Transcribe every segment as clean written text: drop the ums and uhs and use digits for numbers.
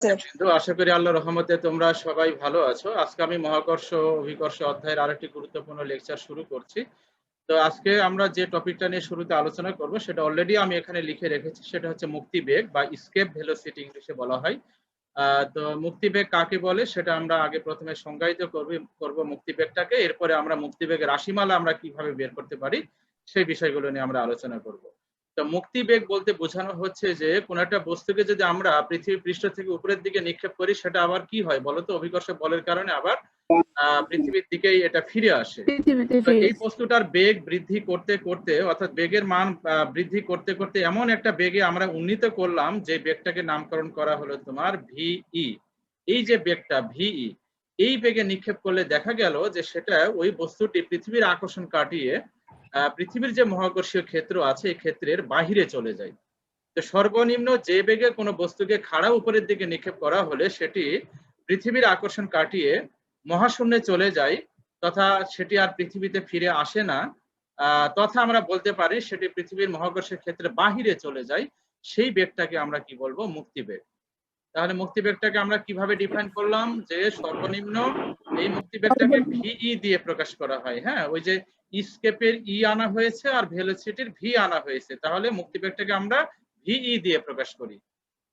কিন্তু আশা করি আল্লাহর রহমতে তোমরা সবাই ভালো আছো। আজকে আমি মহাকর্ষ অভিকর্ষ অধ্যায়ের আরেকটি গুরুত্বপূর্ণ লেকচার শুরু করছি। তো আজকে আমরা যে টপিকটা নিয়ে শুরুতে আলোচনা করব সেটা অলরেডি আমি এখানে লিখে রেখেছি, সেটা হচ্ছে মুক্তিবেগ বা স্কেপ ভেলোসিটি ইংলিশে বলা হয়। তো মুক্তিবেগ কাকে বলে সেটা আমরা আগে প্রথমে সংজ্ঞায়িত করব মুক্তিবেগটাকে, এরপরে আমরা মুক্তিবেগের রাশিমালা আমরা কিভাবে বের করতে পারি সেই বিষয়গুলো নিয়ে আমরা আলোচনা করব। তো মুক্তিবেগ বলতে বোঝানো হচ্ছে যে কোন একটা বস্তুকে যদি আমরা পৃথিবীর পৃষ্ঠ থেকে উপরের দিকে নিক্ষেপ করি সেটা আবার কি হয় বলতো, অভিকর্ষ বলের কারণে আবার পৃথিবীর দিকেই এটা ফিরে আসে। তো এই বস্তুটার বেগ বৃদ্ধি করতে করতে অর্থাৎ বেগের মান বৃদ্ধি করতে করতে এমন একটা বেগে আমরা উন্নীত করলাম যে বেগটাকে নামকরণ করা হলো তোমার ভিই। এই যে বেগটা ভিই, এই বেগে নিক্ষেপ করলে দেখা গেল যে সেটা ওই বস্তুটি পৃথিবীর আকর্ষণ কাটিয়ে পৃথিবীর যে মহাকর্ষীয় ক্ষেত্র আছে এই ক্ষেত্রের বাহিরে চলে যায়। তো সর্বনিম্ন যে বেগে কোনো বস্তুকে খাড়া উপরের দিকে নিক্ষেপ করা হলে সেটি পৃথিবীর আকর্ষণ কাটিয়ে মহাশূন্যে চলে যায় তথা সেটি আর পৃথিবীতে ফিরে আসে না, তথা আমরা বলতে পারি সেটি পৃথিবীর মহাকর্ষের ক্ষেত্রে বাহিরে চলে যায়। সেই বেগটাকে আমরা কি বলবো, মুক্তিবেগ। তাহলে মুক্তিবেগটাকে আমরা কিভাবে ডিফাইন করলাম যে সর্বনিম্ন এই মুক্তিবেগটাকে ভিই দিয়ে প্রকাশ করা হয়। হ্যাঁ, ওই যে স্কেপের ই আনা হয়েছে আর ভেলোসিটির ভি আনা হয়েছে, তাহলে মুক্তিবেগটাকে আমরা ভিই দিয়ে প্রকাশ করি।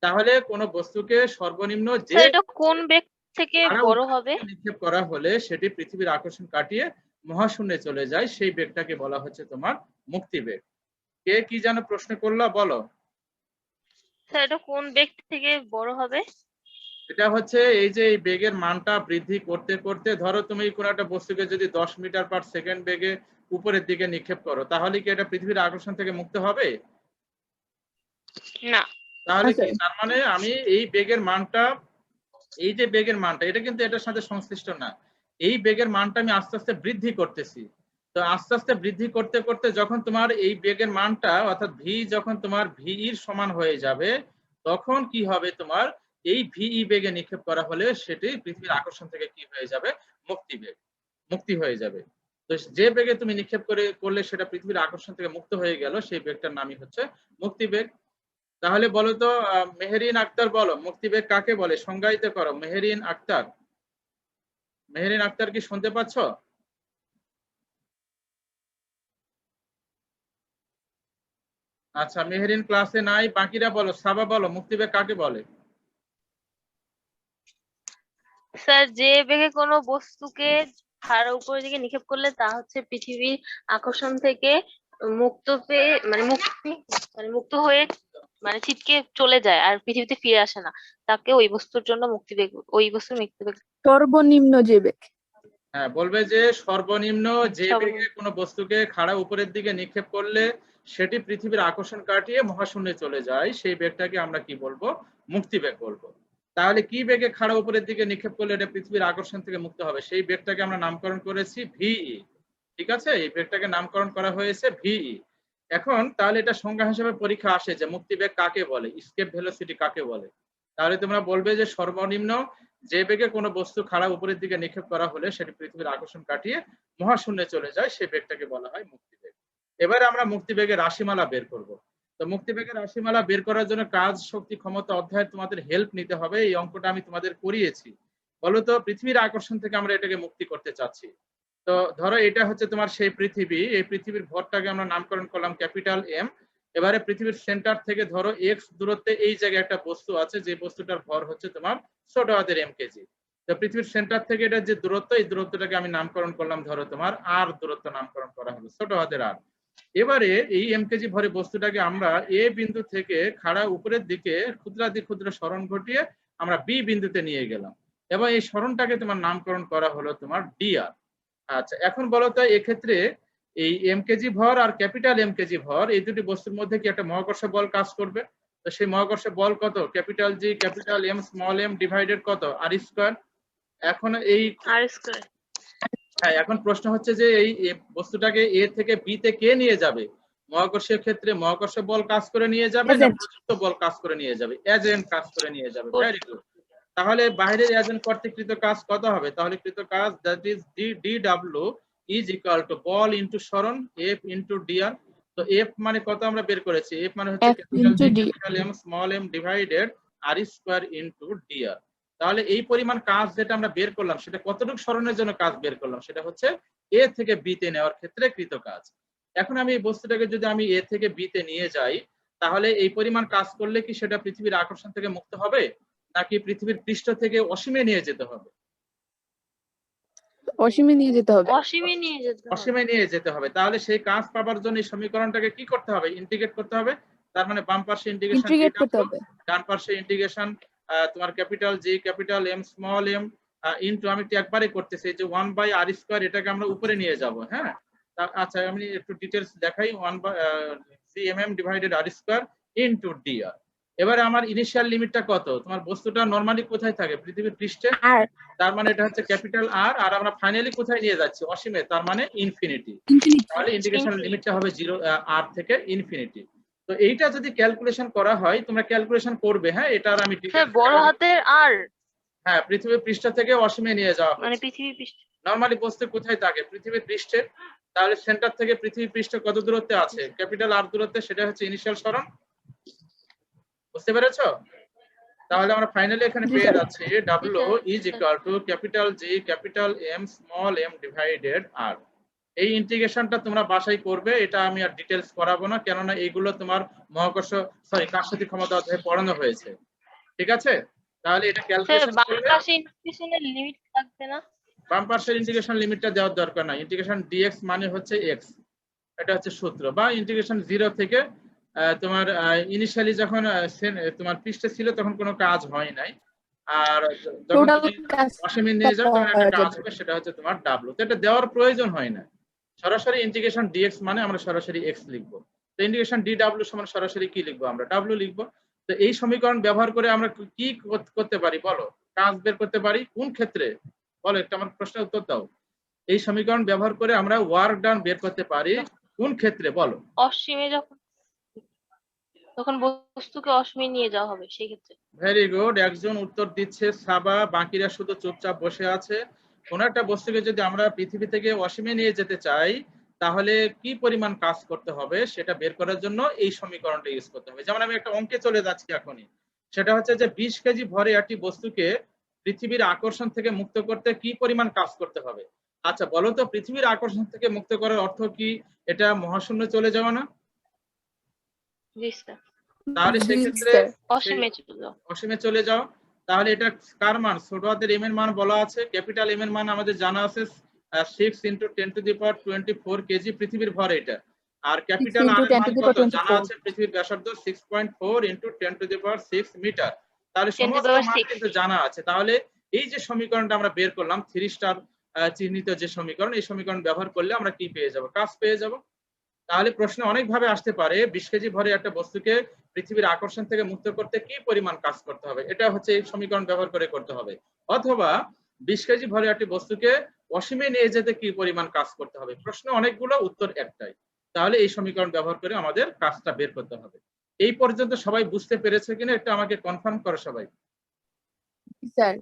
তাহলে কোন বস্তুকে সর্বনিম্ন যে কোন বেগ থেকে বড় হবে নিক্ষেপ করা হলে সেটি পৃথিবীর আকর্ষণ কাটিয়ে মহাশূন্যে চলে যায়, সেই বেগটাকে বলা হচ্ছে তোমার মুক্তিবেগ। কে কি যেন প্রশ্ন করলা, বলো। স্যার এটা কোন বেগ থেকে বড় হবে? এটা হচ্ছে এই যে এই বেগের মানটা বৃদ্ধি করতে করতে, ধরো তুমি কোনো একটা বস্তুকে যদি 10 মিটার পার সেকেন্ড বেগে উপরের দিকে নিক্ষেপ করো, তাহলে কি এটা পৃথিবীর আকর্ষণ থেকে মুক্ত হবে? না। তাহলে কি তার মানে আমি এই বেগের মানটা, এই যে বেগের মানটা এটা কিন্তু এটার সাথে সংশ্লিষ্ট না, এই বেগের মানটা আমি আস্তে আস্তে বৃদ্ধি করতেছি। তো আস্তে আস্তে বৃদ্ধি করতে করতে যখন তোমার এই বেগের মানটা অর্থাৎ ভি যখন তোমার ভিইর সমান হয়ে যাবে, তখন কি হবে, তোমার এই ভিই বেগে নিক্ষেপ করা হলে সেটি পৃথিবীর আকর্ষণ থেকে কি হয়ে যাবে, মুক্তিবেগ, মুক্তি হয়ে যাবে। তো যে বেগে তুমি নিক্ষেপ করলে সেটা পৃথিবীর আকর্ষণ থেকে মুক্ত হয়ে গেল, সেই বেগটার নামই হচ্ছে মুক্তিবেগ। তাহলে বলো তো মেহেরিন আক্তার, বলো মুক্তিবেগ কাকে বলে, সংজ্ঞায়িত করো। মেহেরিন আক্তার, মেহেরিন আক্তার কি শুনতে পাচ্ছ? আচ্ছা, মেহেরিন ক্লাসে নাই, বাকিরা বলো। সাবা বলো মুক্তিবেগ কাকে বলে? স্যার যে বেগে কোনো বস্তুকে খাড়া উপরের দিকে নিক্ষেপ করলে তা হচ্ছে পৃথিবীর আকর্ষণ থেকে মুক্ত পেয়ে মুক্ত হয়ে ছিটকে চলে যায় আর পৃথিবীতে ফিরে আসে না, তাকে ওই বস্তুর জন্য মুক্তিবেগ, ওই বস্তুর মুক্তিবেগ। সর্বনিম্ন যে বেগ। হ্যাঁ, বলবে যে সর্বনিম্ন যে বেগে কোনো বস্তুকে খাড়া উপরের দিকে নিক্ষেপ করলে সেটি পৃথিবীর আকর্ষণ কাটিয়ে মহাশূন্যে চলে যায়, সেই বেগটাকে আমরা কি বলবো, মুক্তিবেগ বলবো। তাহলে কি বেগে খাড়া উপরের দিকে নিক্ষেপ করলে এটা পৃথিবীর আকর্ষণ থেকে মুক্ত হবে, সেই বেগটাকে আমরা নামকরণ করেছি ভিই। ঠিক আছে, এই বেগটাকে নামকরণ করা হয়েছে ভিই। এখন তাহলে এটা সংজ্ঞা হিসেবে পরীক্ষা আসে যে মুক্তিবেগ কাকে বলে, স্কেপ ভেলোসিটি কাকে বলে। তাহলে তোমরা বলবে যে সর্বনিম্ন যে বেগে কোনো বস্তু খাড়া উপরের দিকে নিক্ষেপ করা হলে সেটি পৃথিবীর আকর্ষণ কাটিয়ে মহাশূন্যে চলে যায়, সেই বেগটাকে বলা হয় মুক্তিবেগ। এবারে আমরা মুক্তিবেগের রাশিমালা বের করব। তো মুক্তিবেগের রাশিমালা বের করার জন্য কাজ শক্তি ক্ষমতা অধ্যায়ে তোমাদের হেল্প নিতে হবে। এই অঙ্কটা আমি তোমাদের করিয়েছি। বলো তো পৃথিবীর আকর্ষণ থেকে আমরা এটাকে মুক্তি করতে চাচ্ছি। তো ধরো এটা হচ্ছে তোমার সেই পৃথিবী, এই পৃথিবীর ভরটাকে আমরা নামকরণ করলাম ক্যাপিটাল এম। এবারে পৃথিবীর সেন্টার থেকে ধরো এক্স দূরত্বে এই জায়গায় একটা বস্তু আছে, যে বস্তুটার ভর হচ্ছে তোমার ছোট হাতের এম কেজি। তো পৃথিবীর সেন্টার থেকে এটা যে দূরত্ব, এই দূরত্বটাকে আমি নামকরণ করলাম ধরো তোমার আর দূরত্ব নামকরণ করা হলো ছোট হাতের আর। এবারে এই এম কেজি ভরে বস্তুটাকে আমরা এ বিন্দু থেকে খাড়া উপরের দিকে ক্ষুদ্রাতি ক্ষুদ্র সরণ ঘটিয়ে আমরা বি বিন্দুতে নিয়ে গেলাম এবং এই সরণটাকে তোমার নামকরণ করা হলো তোমার ডিআর। আচ্ছা, এখন বলো তো এক্ষেত্রে এই এম কেজি ভর আর ক্যাপিটাল এম কেজি ভর এই দুটি বস্তুর মধ্যে কি একটা মহাকর্ষ বল কাজ করবে? তো সেই মহাকর্ষ বল কত, capital G capital M small M divided কত, আর স্কয়ার। এখন এই আর স্কয়ার। হ্যাঁ, এখন প্রশ্ন হচ্ছে যে এই বস্তুটাকে এ থেকে বি তে কে নিয়ে যাবে? মহাকর্ষীয় ক্ষেত্রে মহাকর্ষ বল কাজ করে নিয়ে যাবে না প্রযুক্ত বল কাজ করে নিয়ে যাবে? এজেন্ট কাজ করে নিয়ে যাবে। Very good. তাহলে বাইরের এজেন্ট কর্তৃক কৃত কাজ কত হবে? তাহলে কৃত কাজ that is DW is equal two ball into সরণ F ইনটু dr। তো F মানে কত আমরা বের করেছি, F মানে হচ্ছে capital G capital M small M divided R square into D R. তাহলে এই পরিমাণ কাজ যেটা আমরা বের করলাম সেটা কতটুকু সরণের জন্য কাজ বের করলাম, সেটা হচ্ছে এ থেকে বি তে নেওয়ার ক্ষেত্রে কৃত কাজ। এখন আমি এই বস্তুটাকে যদি আমি এ থেকে বি তে নিয়ে যাই, তাহলে এই পরিমাণ কাজ করলে কি সেটা পৃথিবীর আকর্ষণ থেকে মুক্ত হবে, নাকি পৃথিবীর পৃষ্ঠ থেকে অসীমে নিয়ে যেতে হবে? অসীমে নিয়ে যেতে হবে। অসীমে নিয়ে যেতে হবে। অসীমে নিয়ে যেতে হবে। তাহলে সেই কাজ পাওয়ার জন্য এই সমীকরণটাকে কি করতে হবে? ইন্টিগ্রেট করতে হবে। তার মানে বাম পাশে ইন্টিগ্রেশন ইন্টিগ্রেট করতে হবে। ডান পাশে ইন্টিগ্রেশন তোমার capital G capital M small M into, আমি একবারে করতেছি, এই যে 1 বাই আর স্কয়ার, এটাকে আমরা উপরে নিয়ে যাব। হ্যাঁ, আচ্ছা আমি একটু ডিটেইলস দেখাই। 1 by C M M divided R square into D R. এবারে আমার ইনিশিয়াল লিমিটটা কত? তোমার বস্তুটা নরমালি কোথায় থাকে? পৃথিবীর পৃষ্ঠে। আর তার মানে এটা হচ্ছে ক্যাপিটাল আর, আর আমরা ফাইনালি কোথায় নিয়ে যাচ্ছি? অসীমে, তার মানে ইনফিনিটি। তাহলে ইন্টিগ্রেশন লিমিটটা হবে 0 আর থেকে ইনফিনিটি। তো এইটা যদি ক্যালকুলেশন করা হয়, তোমরা ক্যালকুলেশন করবে। হ্যাঁ, এটার আমি স্যার বড় হাতের আর হ্যাঁ, পৃথিবীর পৃষ্ঠ থেকে অসীমে নিয়ে যাওয়া মানে হচ্ছে। পৃথিবী পৃষ্ঠ। নরমালি বস্তু কোথায় থাকে? পৃথিবীর পৃষ্ঠে। তাহলে সেন্টার থেকে পৃথিবী পৃষ্ঠ কত দূরত্বে আছে? ক্যাপিটাল আর দূরত্বে, সেটা হচ্ছে ইনিশিয়াল সরণ। বুঝতে পেরেছো? তাহলে আমরা ফাইনালি এখানে জি পেয়ে স্যার। যাচ্ছি W is equal to capital G capital M small M divided R. এই ইন্টিগ্রেশনটা তোমরা বাসায় করবে, এটা আমি আর ডিটেইলস করাবো না, কেননা এইগুলো তোমার মহাকর্ষ কারশফতি ক্ষমতা অধ্যায়ে পড়ানো হয়েছে। ঠিক আছে? তাহলে এটা স্যার ক্যালকুলেশন বাম করলে পাশে ইন্টিগ্রেশনের লিমিট থাকবে না? বাম পাশের ইন্টিগ্রেশন লিমিটটা দেওয়ার দরকার নাই। ইন্টিগ্রেশন dx মানে হচ্ছে x, এটা হচ্ছে সূত্র। বা ইন্টিগ্রেশন 0 থেকে তোমার ইনিশিয়ালি যখন তোমার পৃষ্ঠে ছিল তখন কোনো কাজ হয় নাই, আর যখন টোটাল তুমি কাজ অসীমে নিয়ে যাও তখন একটা কাজ হবে, সেটা হচ্ছে তোমার w। তো এটা দেওয়ার প্রয়োজন হয় না। সরাসরি ইন্টিগ্রেশন dx মানে আমরা সরাসরি x লিখবো। তো ইন্টিগ্রেশন dw সমান সরাসরি কি লিখবো? আমরা w লিখবো। তো এই সমীকরণ ব্যবহার করে আমরা কি করতে পারি বলো? কাজ বের করতে পারি কোন ক্ষেত্রে? বলো, একটা আমার প্রশ্নের উত্তর দাও। এই সমীকরণ ব্যবহার করে আমরা ওয়ার্ক ডান বের করতে পারি কোন ক্ষেত্রে বলো? অসীমে যখন বস্তুকে অসীমে নিয়ে যাওয়া হবে সেই ক্ষেত্রে। ভেরি গুড, একজন উত্তর দিচ্ছে সাবা, বাকিরা শুধু চুপচাপ বসে আছে। কোন একটা বস্তুকে যদি আমরা পৃথিবী থেকে অসীমে নিয়ে যেতে চাই, তাহলে কি পরিমাণ কাজ করতে হবে সেটা বের করার জন্য এই সমীকরণটা ইউজ করতে হবে। যেমন আমি একটা অঙ্কে চলে যাচ্ছি এখনই, সেটা হচ্ছে যে 20 কেজি ভরে একটি বস্তুকে পৃথিবীর আকর্ষণ থেকে মুক্ত করতে কি পরিমাণ কাজ করতে হবে? আচ্ছা বলো তো, পৃথিবীর আকর্ষণ থেকে মুক্ত করার অর্থ কি? এটা মহাশূন্যে চলে যাওয়া না? জি স্যার। তাহলে জি সেক্ষেত্রে স্যার। অসীমে চলে যাও। অসীমে চলে যাও। তাহলে এটা কার মান? ছোট হাতের এম এর মান বলা আছে, ক্যাপিটাল এম এর মান আমাদের জানা আছে 6 × 10⁴ কেজি পৃথিবীর ভর এটা। আর 6 ক্যাপিটাল into আর এর 10 মান to the কত power জানা 24. আছে? পৃথিবীর ব্যাসার্ধ 6.4 × 10⁶ মিটার। তাহলে 10 to the সমস্ত power মান 6 কিন্তু জানা আছে। তাহলে এই যে সমীকরণটা আমরা বের করলাম 3 স্টার চিহ্নিত যে সমীকরণ, এই সমীকরণ ব্যবহার করলে আমরা কি পেয়ে যাব? কাজ পেয়ে যাব। তাহলে প্রশ্ন অনেক ভাবে আসতে পারে, 20 কেজি ভরে একটা বস্তুকে পৃথিবীর আকর্ষণ থেকে মুক্ত করতে কি পরিমাণ কাজ করতে হবে? এটা হচ্ছে এই সমীকরণ ব্যবহার করে করতে হবে। অথবা 20 কেজি ভরে একটি বস্তুকে অসীমে নিয়ে যেতে কি পরিমাণ কাজ করতে হবে? প্রশ্ন অনেকগুলো, উত্তর একটাই। তাহলে এই সমীকরণ ব্যবহার করে আমাদের কাজটা বের করতে হবে। এই পর্যন্ত সবাই বুঝতে পেরেছে কিনা একটু আমাকে কনফার্ম করো সবাই। স্যার।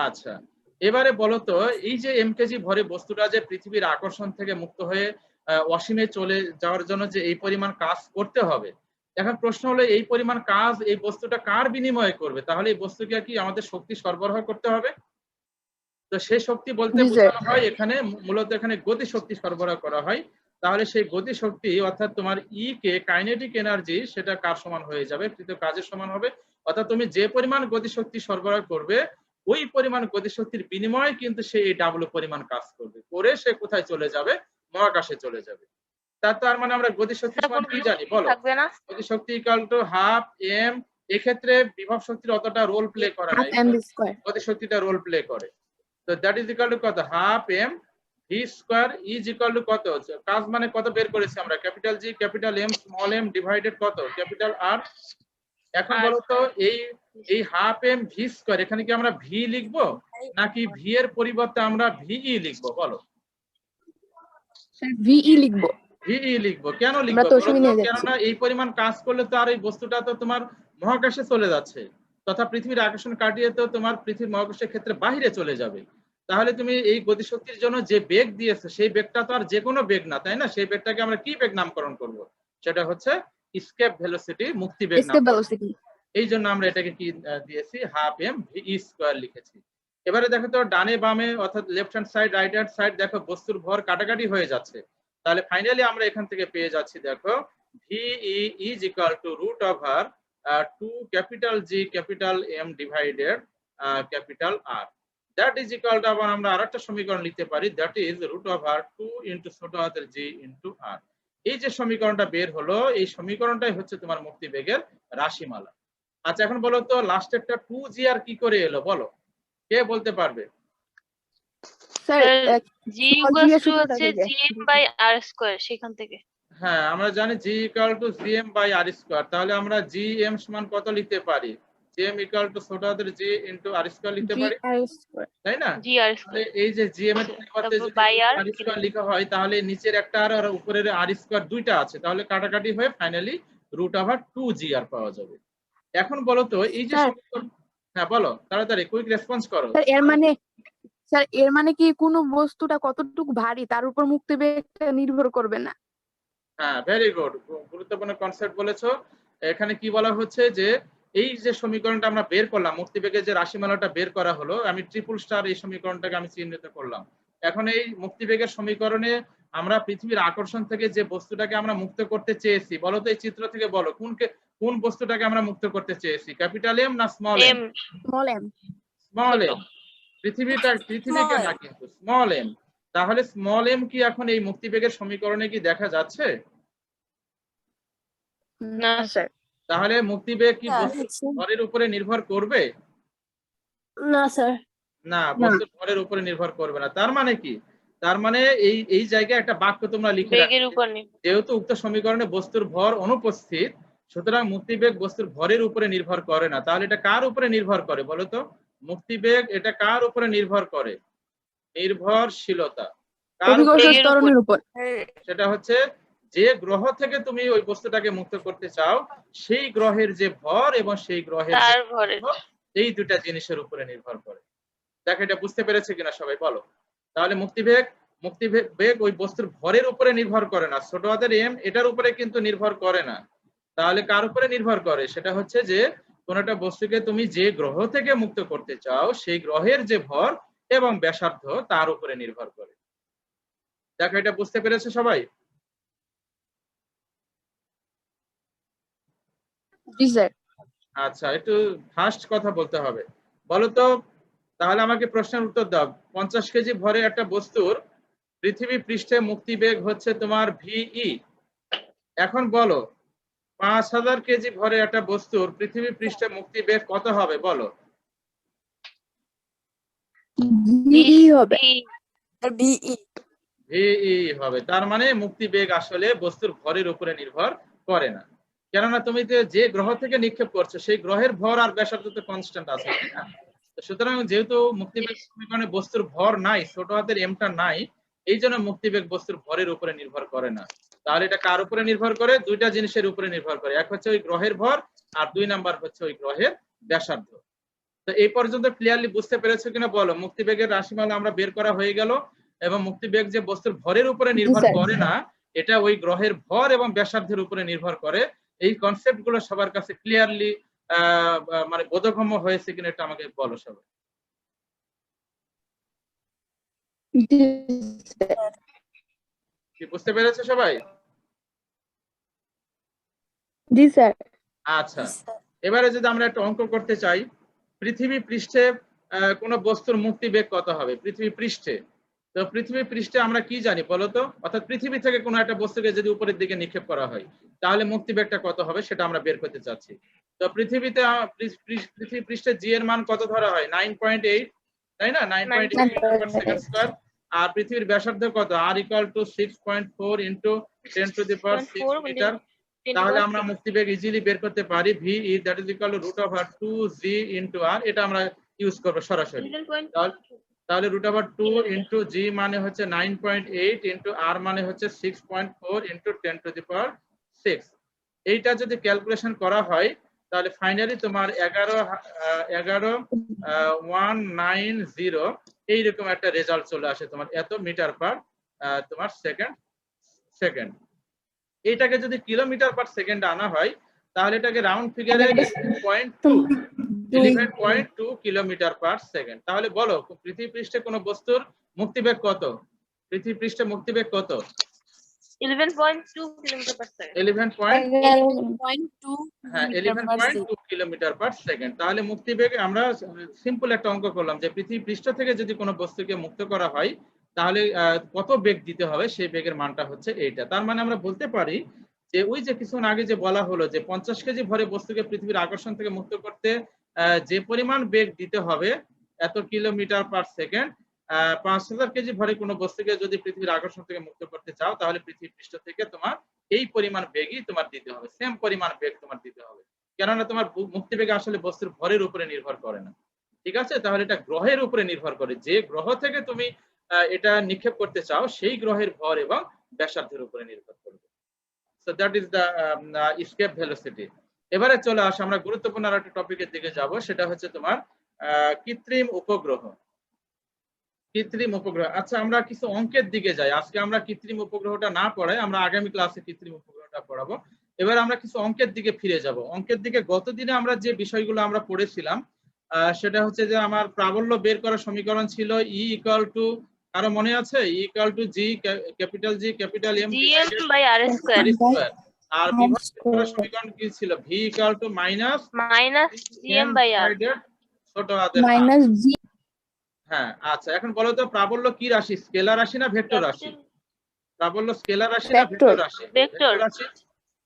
আচ্ছা, এবারে বলো তো, এই যে এম কেজি ভরে বস্তুটা যে পৃথিবীর আকর্ষণ থেকে মুক্ত হয়ে অসীমে চলে যাওয়ার জন্য যে এই পরিমাণ কাজ করতে হবে, এখন প্রশ্ন হলো এই পরিমাণ কাজ এই বস্তুটা কার বিনিময়ে করবে? তাহলে এই বস্তুকে কি আমাদের শক্তি সরবরাহ করতে হবে? তো সেই শক্তি বলতে জি স্যার। বোঝানো হয় এখানে মূলত এখানে গতি শক্তি সরবরাহ করা হয়। তাহলে সেই গতি শক্তি অর্থাৎ তোমার ই কে কাইনেটিক এনার্জি, সেটা কার সমান হয়ে যাবে? কৃত কাজের সমান হবে। অর্থাৎ তুমি যে পরিমাণ গতি শক্তি সরবরাহ করবে, ওই পরিমাণ গতি শক্তির বিনিময়ে কিন্তু সে এই ডাবল পরিমাণ কাজ করবে, করে সে কোথায় চলে যাবে? মহাকাশে চলে যাবে। তার মানে আমরা গতি শক্তি সমান কি জানি বলো? থাকবে না? গতি শক্তি ইকুয়াল টু হাফ এম। এক্ষেত্রে বিভব শক্তির অতটা রোল প্লে করে না, হাফ এম স্কয়ার। গতি শক্তিটা রোল প্লে করে। তো দ্যাট ইজ ইকুয়াল টু কত? Half M V square is equal to কত? কাজ মানে কত বের করেছি আমরা? Capital G capital M small M divided কত? Capital R. এখন আর বলো তো, এই হাফ এম ভি স্কয়ার, এখানে কি আমরা ভি লিখবো নাকি ভি এর পরিবর্তে আমরা ভিই লিখবো বলো? স্যার ভিই লিখবো। ভিই লিখবো। কেন আমরা লিখবো তো বলো অসীমে তো? নিয়ে যাচ্ছি। কেননা এই পরিমাণ কাজ করলে তো আর এই বস্তুটা তো তোমার মহাকাশে চলে যাচ্ছে, তথা পৃথিবীর আকর্ষণ কাটিয়ে তো তোমার পৃথিবীর মহাকাশের ক্ষেত্রে বাহিরে চলে যাবে। তাহলে তুমি এই গতিশক্তির জন্য যে বেগ দিয়েছো, সেই বেগটা তো আর যে কোনো বেগ না, তাই না? সেই বেগটাকে আমরা কি বেগ নামকরণ করব? সেটা হচ্ছে এসকেপ ভেলোসিটি, মুক্তি বেগ এসকেপ নামকরণ। ভেলোসিটি। এই জন্য আমরা এটাকে কি দিয়েছি, হাফ এম ভি স্কোয়ার লিখেছি। এবারে দেখো তো ডানে বামে অর্থাৎ left hand side right hand side দেখো বস্তুর ভর কাটাকাটি হয়ে যাচ্ছে। তাহলে ফাইনালি আমরা এখান থেকে পেয়ে যাচ্ছি দেখো VE is equal to root over 2 capital G capital M divided capital R. That is equal to, আবার আমরা আরেকটা সমীকরণ লিখতে পারি, that is root over 2 into ছোট হাতের জি ইনটু আর। এই যে সমীকরণটা বের হলো, এই সমীকরণটাই হচ্ছে তোমার মুক্তিবেগের রাশিমালা। আচ্ছা এখন বলো তো লাস্টেরটা 2g আর কি করে এলো বলো, কে বলতে পারবে? Sir sir G equals to সূত্রটা হচ্ছে থেকে। জিএম বাই আর স্কয়ার, সেখান থেকে। হ্যাঁ আমরা জানি g equal to gm by r square, তাহলে আমরা gm সমান কত লিখতে পারি, gm ইকুয়াল টু ছোট হাতের g ইনটু r স্কয়ার লিখতে পারি, তাই না? জি আর তাহলে স্কয়ার এই যে gm এর পরিবর্তে তারপর যদি বাই আর r স্কয়ার লেখা হয় তাহলে নিচের একটা আর উপরের r স্কয়ার দুইটা আছে, তাহলে কাটাকাটি হয়ে ফাইনালি রুট ওভার 2gr পাওয়া যাবে। এখন বলো তো এই যে স্যার সমীকরণ, হ্যাঁ বলো তাড়াতাড়ি কুইক রেসপন্স করো। স্যার এর মানে কি কোনো বস্তুটা কতটুকু ভারী তার উপর মুক্তিবেগটা নির্ভর করবে না? হ্যাঁ ভেরি গুড, গুরুত্বপূর্ণ কনসেপ্ট বলেছো। এখানে কি বলা হচ্ছে যে এই যে সমীকরণটা আমরা বের করলাম, মুক্তিবেগের যে রাশিমালাটা বের করা হলো, আমি ট্রিপল স্টার এই সমীকরণটাকে আমি চিহ্নিত করলাম। এখন এই মুক্তিবেগের সমীকরণে আমরা পৃথিবীর আকর্ষণ থেকে যে বস্তুটাকে আমরা মুক্ত করতে চেয়েছি, বলো তো এই চিত্র থেকে বলো কোন বস্তুটাকে আমরা মুক্ত করতে চেয়েছি, ক্যাপিটাল এম না small M? M small M. Small M. পৃথিবীকে না কিন্তু স্মল এম। তাহলে স্মল এম কি এখন এই মুক্তিবেগের সমীকরণে কি দেখা যাচ্ছে? না স্যার। তাহলে মুক্তিবেগ কি বস্তুর ভরের উপরে নির্ভর করবে? না স্যার। না, বস্তুর ভরের উপরে নির্ভর করবে না। তার মানে কি, তার মানে এই জায়গায় একটা বাক্য তোমরা লিখে বেগের রাখবে, উপর নির্ভর। যেহেতু উক্ত সমীকরণে বস্তুর ভর অনুপস্থিত, সুতরাং মুক্তিবেগ বস্তুর ভরের উপরে নির্ভর করে না। তাহলে এটা কার উপরে নির্ভর করে বলো তো? মুক্তিবেগ এটা কার উপরে নির্ভর করে? নির্ভরশীলতা কার উপরে? অভিকর্ষ বেগের ত্বরণের উপর। সেটা হচ্ছে যে গ্রহ থেকে তুমি ওই বস্তুটাকে মুক্ত করতে চাও সেই গ্রহের যে ভর এবং সেই গ্রহের যে তার ভরের। ভর, এই দুটা জিনিসের উপরে নির্ভর করে। দেখো এটা বুঝতে পেরেছে কিনা সবাই বলো। তাহলে মুক্তিবেগ ওই বস্তুর ভরের উপরে নির্ভর করে না, ছোট হাতের এম এটার উপরে কিন্তু নির্ভর করে না। তাহলে কার উপরে নির্ভর করে? সেটা হচ্ছে যে কোন একটা বস্তুকে তুমি যে গ্রহ থেকে মুক্ত করতে চাও সেই গ্রহের যে ভর এবং ব্যাসার্ধ তার উপরে নির্ভর করে। দেখো এটা বুঝতে পেরেছে সবাই? জি স্যার। আচ্ছা একটু ফাস্ট কথা বলতে হবে। বলো তো তাহলে আমাকে প্রশ্নের উত্তর দাও, 50 কেজি ভরে একটা বস্তুর পৃথিবী পৃষ্ঠে মুক্তিবেগ হচ্ছে তোমার ভিই। এখন বলো 5000 কেজি ভরে একটা বস্তুর পৃথিবী পৃষ্ঠে মুক্তিবেগ কত হবে বলো? ভিই হবে। ভিই হবে। তার মানে মুক্তিবেগ আসলে বস্তুর ভরের উপরে নির্ভর করে না, কেননা তুমি যে গ্রহ থেকে নিক্ষেপ করছো সেই গ্রহের ভর আর ব্যাসার্ধ তো কনস্ট্যান্ট আছে, তাই না? সুতরাং যেহেতু মুক্তিবেগ সমীকরণে বস্তুর ভর নাই, ছোট হাতের এমটা নাই, এই জন্য মুক্তিবেগ বস্তুর ভরের উপরে নির্ভর করে না। তাহলে এটা কার উপরে নির্ভর করে? দুইটা জিনিসের উপরে নির্ভর করে, এক হচ্ছে ওই গ্রহের ভর আর দুই নাম্বার হচ্ছে ওই গ্রহের ব্যাসার্ধ। তো এই পর্যন্ত ক্লিয়ারলি বুঝতে পেরেছো কিনা বলো? মুক্তিবেগের রাশিমালা আমরা বের করা হয়ে গেল, এবং মুক্তিবেগ যে বস্তুর ভরের উপরে নির্ভর করে না, এটা ওই গ্রহের ভর এবং ব্যাসার্ধের উপরে নির্ভর করে। এই কনসেপ্ট গুলো সবার কাছে ক্লিয়ারলি মানে বোধগম্য হয়েছে কিনা এটা আমাকে বলো সবাই। কি বুঝতে পেরেছে সবাই? জি স্যার। আচ্ছা এবারে যদি আমরা একটা অঙ্ক করতে চাই, পৃথিবী পৃষ্ঠে কোন বস্তুর মুক্তিবেগ কত হবে পৃথিবী পৃষ্ঠে? তো পৃথিবী পৃষ্ঠে আমরা কি জানি বলতো? অর্থাৎ পৃথিবী থেকে কোনো একটা বস্তুকে যদি উপরের দিকে নিক্ষেপ করা হয় তাহলে মুক্তিবেগটা কত হবে সেটা আমরা বের করতে চাচ্ছি। তো পৃথিবীতে পৃথিবী পৃষ্ঠে জি এর মান কত ধরা হয়? 9.8, তাই না? 9.8 মিটার সেকেন্ড স্কয়ার। আর পৃথিবীর ব্যাসার্ধ কত? r = 6.4 × 10⁶ metre. তাহলে আমরা মুক্তিবেগ ইজিলি বের করতে পারি, v that is equal to √2g × r। এটা আমরা ইউজ করব সরাসরি। তাহলে √2 × g মানে হচ্ছে 9.8 × r মানে হচ্ছে 6.4 × 10⁶। এইটা যদি ক্যালকুলেশন করা হয় তাহলে ফাইনালি তোমার 11190 এইরকম একটা রেজাল্ট চলে আসে তোমার, এত মিটার পার তোমার সেকেন্ড। এইটাকে যদি কিলোমিটার পার সেকেন্ড আনা হয় তাহলে এটাকে রাউন্ড ফিগারে 11.2 কিলোমিটার পার সেকেন্ড। তাহলে বলো পৃথিবী পৃষ্ঠে কোনো বস্তুর মুক্তিবেগ কত? পৃথিবী পৃষ্ঠে মুক্তিবেগ কত? 11.2 কিলোমিটার পার সেকেন্ড। 11.2 হ্যাঁ, কিলোমিটার পার 11.2 কিলোমিটার পার সেকেন্ড। তাহলে মুক্তিবেগ আমরা সিম্পল একটা অঙ্ক করলাম যে পৃথিবী পৃষ্ঠ থেকে যদি কোনো বস্তুকে মুক্ত করা হয় তাহলে কত বেগ দিতে হবে, সেই বেগের মানটা হচ্ছে এইটা। তার মানে আমরা বলতে পারি যে ওই যে কিছুক্ষণ আগে যে বলা হলো যে 50 কেজি ভরে বস্তুকে পৃথিবীর আকর্ষণ থেকে মুক্ত করতে যে পরিমাণ বেগ দিতে হবে এত কিলোমিটার পার সেকেন্ড, 5000 কেজি ভরে কোনো বস্তুকে যদি পৃথিবীর আকর্ষণ থেকে মুক্ত করতে চাও তাহলে পৃথিবী পৃষ্ঠ থেকে তোমার এই পরিমাণ বেগই তোমার দিতে হবে, সেম পরিমাণ বেগ তোমার দিতে হবে। কেননা তোমার মুক্তিবেগ আসলে বস্তুর ভরের উপরে নির্ভর করে না, ঠিক আছে? তাহলে এটা গ্রহের উপরে নির্ভর করে, যে গ্রহ থেকে তুমি এটা নিক্ষেপ করতে চাও সেই গ্রহের ভর এবং ব্যাসার্ধের উপরে নির্ভর করবে। So that is the escape velocity. এবারে চলে আসো আমরা গুরুত্বপূর্ণ আর একটা টপিকের দিকে যাব, সেটা হচ্ছে তোমার কৃত্রিম উপগ্রহ। কৃত্রিম উপগ্রহ, আচ্ছা আমরা কিছু অঙ্কের দিকে যাই। আজকে আমরা কৃত্রিম উপগ্রহটা না পড়াই, আমরা আগামী ক্লাসে কৃত্রিম উপগ্রহটা পড়াবো। এবার আমরা কিছু অঙ্কের দিকে ফিরে যাব। অঙ্কের দিকে গতদিনে আমরা যে বিষয়গুলো আমরা পড়েছিলাম সেটা হচ্ছে যে আমার প্রাবল্য বের করার সমীকরণ ছিল ই ইকুয়াল টু, কারো মনে আছে? E equal to G capital G capital M gm by r square square. আর বিভব বের করার সমীকরণ কি ছিল? V equal to minus gm by r ছোট হাতের r। মাইনাস জি। হ্যাঁ, আচ্ছা এখন বলো তো প্রাবল্য কি রাশি, স্কেলার রাশি না ভেক্টর রাশি? প্রাবল্য স্কেলার রাশি না ভেক্টর রাশি? ভেক্টর রাশি।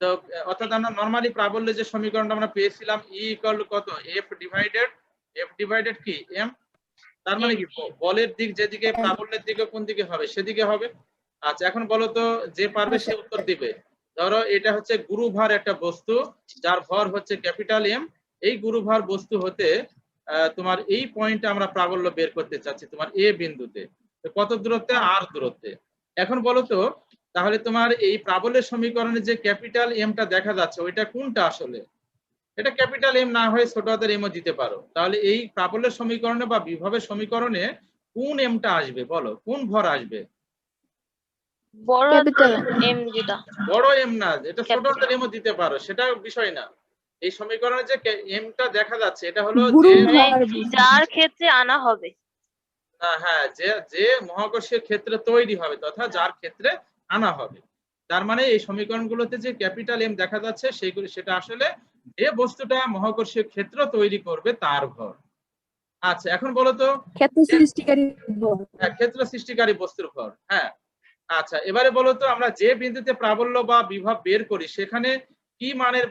তো অর্থাৎ আমরা নরমালি প্রাবল্যের যে সমীকরণটা আমরা পেয়েছিলাম ই ইকুয়াল টু কত, এফ ডিভাইডেড কি এম। তার মানে কি বলের দিক যেদিকে প্রাবল্যের দিকে কোন দিকে হবে সেদিকে হবে। আচ্ছা এখন বলো তো যে পারবে সে উত্তর দিবে। ধরো এটা হচ্ছে গুরুভার একটা বস্তু যার ভর হচ্ছে ক্যাপিটাল এম, এই গুরুভার বস্তু হতে তোমার এই পয়েন্টে আমরা প্রাবল্য বের করতে চাচ্ছি তোমার এ বিন্দুতে। কত দূরত্বে? আর দূরত্বে। এখন বলো তো তাহলে তোমার এই প্রাবল্যের সমীকরণে যে ক্যাপিটাল এমটা দেখা যাচ্ছে ওইটা কোনটা আসলে? এটা ক্যাপিটাল এম না হয়ে ছোট হাতের এমও দিতে পারো। তাহলে এই প্রাবল্যের সমীকরণে বা বিভবের সমীকরণে কোন এমটা আসবে বলো, কোন ভর আসবে? বড় ক্যাপিটাল এম যেটা বড় এম না, এটা ছোট হাতের এমও দিতে পারো, সেটা বিষয় না। এই সমীকরণে যে এমটা দেখা যাচ্ছে এটা হলো যে যার ক্ষেত্রে আনা হবে। হ্যাঁ, যে মহাকর্ষীয় ক্ষেত্র তৈরি হবে তথা যার ক্ষেত্রে আনা হবে। তার মানে এই সমীকরণগুলোতে যে ক্যাপিটাল এম দেখা যাচ্ছে সেইগুলো সেটা আসলে যে বস্তুটা মহাকর্ষীয় ক্ষেত্র তৈরি করবে তার ভর। আচ্ছা এখন বলো তো ক্ষেত্র সৃষ্টিকারী ভর। ক্ষেত্র সৃষ্টিকারী বস্তুর ভর। হ্যাঁ, আচ্ছা এবারে বলো তো আমরা যে বিন্দুতে প্রাবল্য বা বিভব বের করি সেখানে কি মানের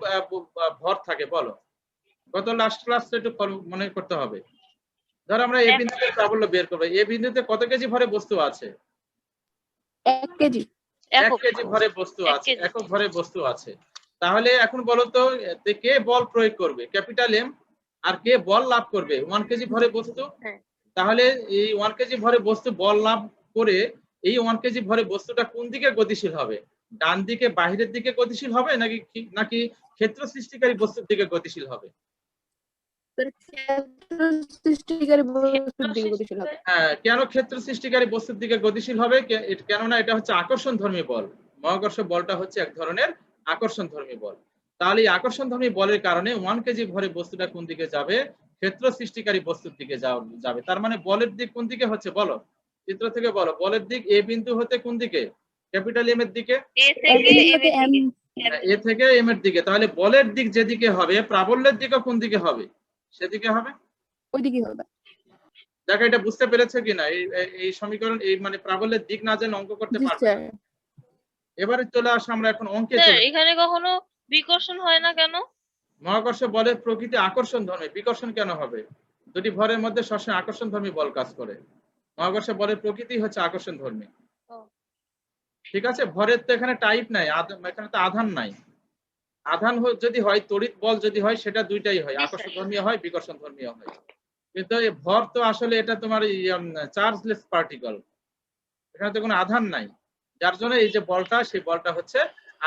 ভর থাকে বলো? গত লাস্ট ক্লাসে একটু মনে করতে হবে। ধরো আমরা এই বিন্দুতে প্রাবল্য বের করবো, এই বিন্দুতে কত কেজি ভরে বস্তু আছে? 1 কেজি। 1 কেজি ভরে বস্তু আছে, একক ভরে বস্তু আছে। তাহলে এখন বলো তো কে বল প্রয়োগ করবে? Capital M. আর কে বল লাভ করবে? 1 কেজি ভরে বস্তু। তাহলে এই 1 কেজি ভরে বস্তু বল লাভ করে এই 1 কেজি ভরে বস্তুটা কোন দিকে গতিশীল হবে? ডান দিকে বাহিরের দিকে গতিশীল হবে নাকি ক্ষেত্র সৃষ্টিকারী বস্তুর দিকে গতিশীল হবে? ক্ষেত্র সৃষ্টিকারী বস্তুর দিকে গতিশীল হবে। হ্যাঁ, কেন ক্ষেত্র সৃষ্টিকারী বস্তুর দিকে গতিশীল হবে? কেননা এটা হচ্ছে আকর্ষণধর্মী বল। মহাকর্ষ বলটা হচ্ছে এক ধরনের আকর্ষণধর্মী বল। তাহলে এই আকর্ষণধর্মী বলের কারণে 1 কেজি ভরে বস্তুটা কোন দিকে যাবে? ক্ষেত্র সৃষ্টিকারী বস্তুর দিকে যাবে। তার মানে বলের দিক কোন দিকে হচ্ছে বলো? চিত্র থেকে বলো, বলের দিক এ বিন্দু হতে কোন দিকে? ক্যাপিটাল এম এর দিকে। এ থেকে এম এর দিকে। তাহলে বলের দিক যেদিকে হবে প্রাবল্যের দিকও কোন দিকে হবে? সেদিকে হবে। ওইদিকে হবে। দেখো এটা বুঝতে পেরেছো কিনা? এই সমীকরণ এই মানে প্রাবল্যের দিক না জেনে অঙ্ক করতে পারবে না। এবারে চলে আসো আমরা এখন অঙ্কে চলে। এখানে কখনো বিকর্ষণ হয় না কেন? মহাকর্ষ বলের প্রকৃতি আকর্ষণধর্মী, বিকর্ষণ কেন হবে? দুটি ভরের মধ্যে সবসময় আকর্ষণধর্মী বল কাজ করে। মহাকর্ষ বলের প্রকৃতি হচ্ছে আকর্ষণধর্মী। ঠিক আছে, ভরের তো এখানে টাইপ নাই, এখানে তো আধান নাই। আধান যদি হয়, তড়িৎ বল যদি হয়, সেটা দুইটাই হয়, আকর্ষণধর্মী হয় বিকর্ষণধর্মী হয়। কিন্তু এই ভর তো আসলে এটা তোমার চার্জলেস পার্টিকল, এখানে তো কোনো আধান নাই, যার জন্য এই যে বলটা সেই বলটা হচ্ছে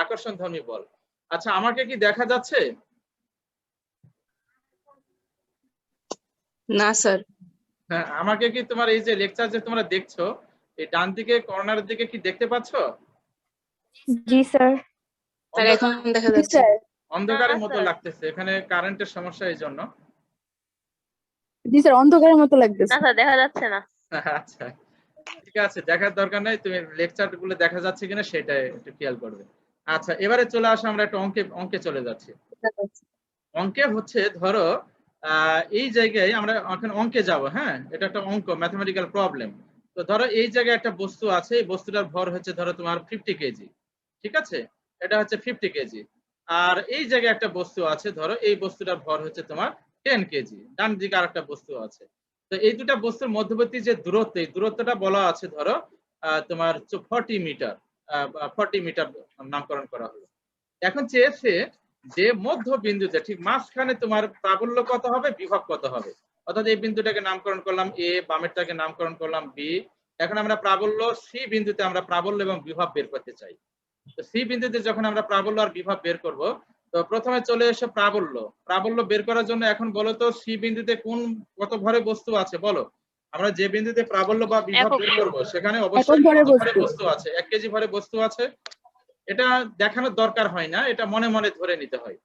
আকর্ষণধর্মী বল। আচ্ছা আমাকে কি দেখা যাচ্ছে? না স্যার। হ্যাঁ, আমাকে কি তোমার এই যে লেকচার যে তোমরা দেখছো এই ডান দিকে কর্নারের দিকে কি দেখতে পাচ্ছো? জি স্যার। স্যার এখন দেখা যাচ্ছে। অন্ধকারের মতো স্যার। লাগতেছে, এখানে কারেন্টের সমস্যা এই জন্য। জি স্যার, অন্ধকারের মতো লাগতেছে। না স্যার, দেখা যাচ্ছে না। আচ্ছা ঠিক আছে, দেখার দরকার নাই, তুমি লেকচার গুলো দেখা যাচ্ছে কিনা সেটা একটু খেয়াল করবে। আচ্ছা এবারে চলে আসো, আমরা একটা অঙ্কে চলে যাচ্ছি। অঙ্কে হচ্ছে ধরো এই জায়গায় আমরা এখন অঙ্কে যাব। হ্যাঁ, এটা একটা অঙ্ক, ম্যাথমেটিক্যাল প্রবলেম। তো ধরো এই জায়গায় একটা বস্তু আছে, এই বস্তুটার ভর হচ্ছে ধরো তোমার 50 কেজি। ঠিক আছে, এটা হচ্ছে 50 কেজি। আর এই জায়গায় একটা বস্তু আছে, ধরো এই বস্তুটার ভর হচ্ছে তোমার 10 কেজি। ডান দিকে আর একটা বস্তু আছে। তো এই দুটা বস্তুর মধ্যবর্তী যে দূরত্ব, এই দূরত্বটা বলা আছে ধরো তোমার 40 মিটার। 40 মিটার নামকরণ করা হলো। এখন চেয়েছে যে মধ্য বিন্দুতে ঠিক মাঝখানে তোমার প্রাবল্য কত হবে, বিভব কত হবে। অর্থাৎ এই বিন্দুটাকে নামকরণ করলাম এ, বামেরটাকে নামকরণ করলাম বি। এখন আমরা প্রাবল্য সি বিন্দুতে আমরা প্রাবল্য এবং বিভব বের করতে চাই। তো সি বিন্দুতে যখন আমরা প্রাবল্য আর বিভব বের করব, তো প্রথমে চলে এসে প্রাবল্য। প্রাবল্য বের করার জন্য এখন বলো তো সি বিন্দুতে কোন কত ভরে বস্তু আছে বলো। আমরা যে বিন্দুতে প্রাবল্য বা বিভব একক বের করব সেখানে একক অবশ্যই ভরে কত ভরে বস্তু। বস্তু আছে, 1 কেজি ভরে বস্তু আছে। এটা দেখানোর দরকার হয় না, এটা মনে মনে ধরে নিতে হয়।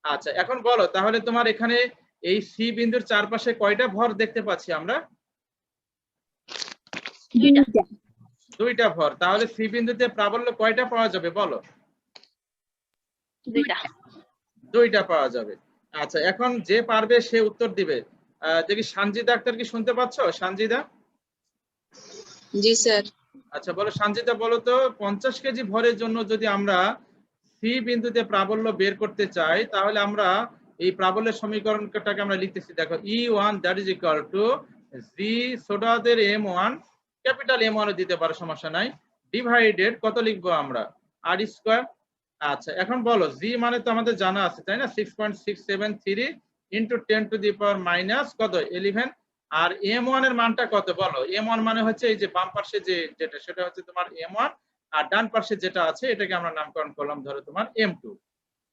আচ্ছা এখন বলো তাহলে তোমার এখানে এই সি বিন্দুর চারপাশে কয়টা ভর দেখতে পাচ্ছি আমরা? দুইটা। দুইটা ভর। তাহলে সি বিন্দুতে প্রাবল্য কয়টা পাওয়া যাবে বলো? দুইটা। দুইটা পাওয়া যাবে। আচ্ছা এখন যে পারবে সে উত্তর দিবে। দেখি সানজিদা আক্তার কি শুনতে পাচ্ছ? সানজিদা? জি স্যার। আচ্ছা বলো সানজিদা, বলো তো 50 কেজি ভরের জন্য যদি আমরা সি বিন্দুতে প্রাবল্য বের করতে চাই, তাহলে আমরা এই প্রাবল্যের সমীকরণটাকে আমরা লিখতেছি, দেখো E1 that is equal to G ছোটদের M1, ক্যাপিটাল M1 ও দিতে পারো, সমস্যা নাই, ডিভাইডেড কত লিখবো আমরা, আর স্কয়ার। আচ্ছা এখন বলো জি মানে তো আমাদের জানা আছে তাই না, 6.673 into 10 to the power minus কত 11। আর M1 এর মানটা কত বলো? M1 মানে হচ্ছে এই যে বাম পাশে যেটা সেটা হচ্ছে তোমার M1, আর ডান পাশে যেটা আছে এটাকে আমরা নামকরণ করলাম ধরো তোমার M2।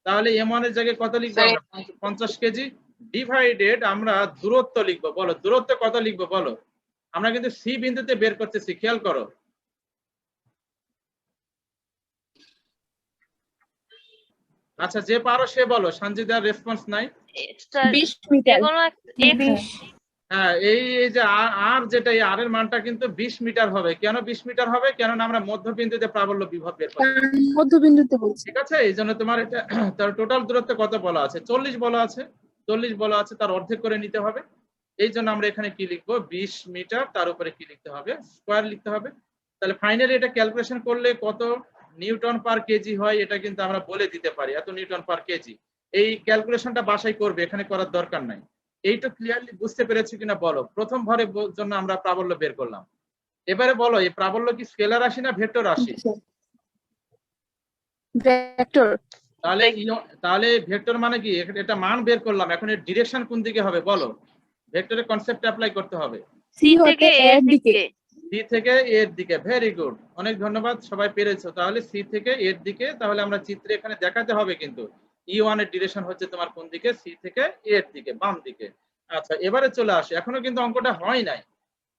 তাহলে M1 এর জায়গায় কত লিখবো আমরা? 50 কেজি ডিভাইডেড আমরা দূরত্ব লিখবো। বলো দূরত্ব কত লিখবো বলো? আমরা কিন্তু সি বিন্দুতে বের করতেছি, খেয়াল করো। আচ্ছা যে পারো সে বলো, সঞ্জিদার রেসপন্স নাই। স্যার 20 যে মিটার। কোনো হ্যাঁ এই যে আর যেটা এই আর এর মানটা কিন্তু 20 মিটার হবে। কেন 20 মিটার হবে? কেননা আমরা মধ্যবিন্দুতে প্রাবল্য বিভব বের করছি। মধ্যবিন্দুতে বলছি। ঠিক আছে, এই জন্য তোমার এটা তার টোটাল দূরত্ব কত বলা আছে? 40 বলা আছে। 40 বলা আছে, তার অর্ধেক করে নিতে হবে। এই জন্য আমরা এখানে কি লিখবো? 20 মিটার, তার উপরে কি লিখতে হবে? স্কয়ার লিখতে হবে। তাহলে ফাইনালি এটা ক্যালকুলেশন করলে কত নিউটন পার কেজি হয় এটা কিন্তু আমরা বলে দিতে পারি, এত নিউটন পার কেজি। এই ক্যালকুলেশনটা বাসায় করবে, এখানে করার দরকার নাই। এইটা ক্লিয়ারলি বুঝতে পেরেছি কিনা বলো? প্রথম ভরের জন্য আমরা প্রাবল্য বের করলাম। এবারে বলো এই প্রাবল্য কি স্কেলার রাশি না ভেক্টর রাশি? ভেক্টর। তাহলে ভেক্টর মানে কি? এটা মান বের করলাম, এখন এর ডিরেকশন কোন দিকে হবে বলো? ভেক্টরের কনসেপ্ট অ্যাপ্লাই করতে হবে। সি হতে এর দিকে। সি থেকে এর দিকে, ভেরি গুড, অনেক ধন্যবাদ, সবাই পেরেছো। তাহলে সি থেকে এর দিকে, তাহলে আমরা চিত্রে এখানে দেখাতে হবে কিন্তু E1 এর ডিরেকশন হচ্ছে তোমার কোন দিকে? সি থেকে এর দিকে, বাম দিকে। আচ্ছা এবারে চলে আসে, এখনো কিন্তু অঙ্কটা হয় নাই।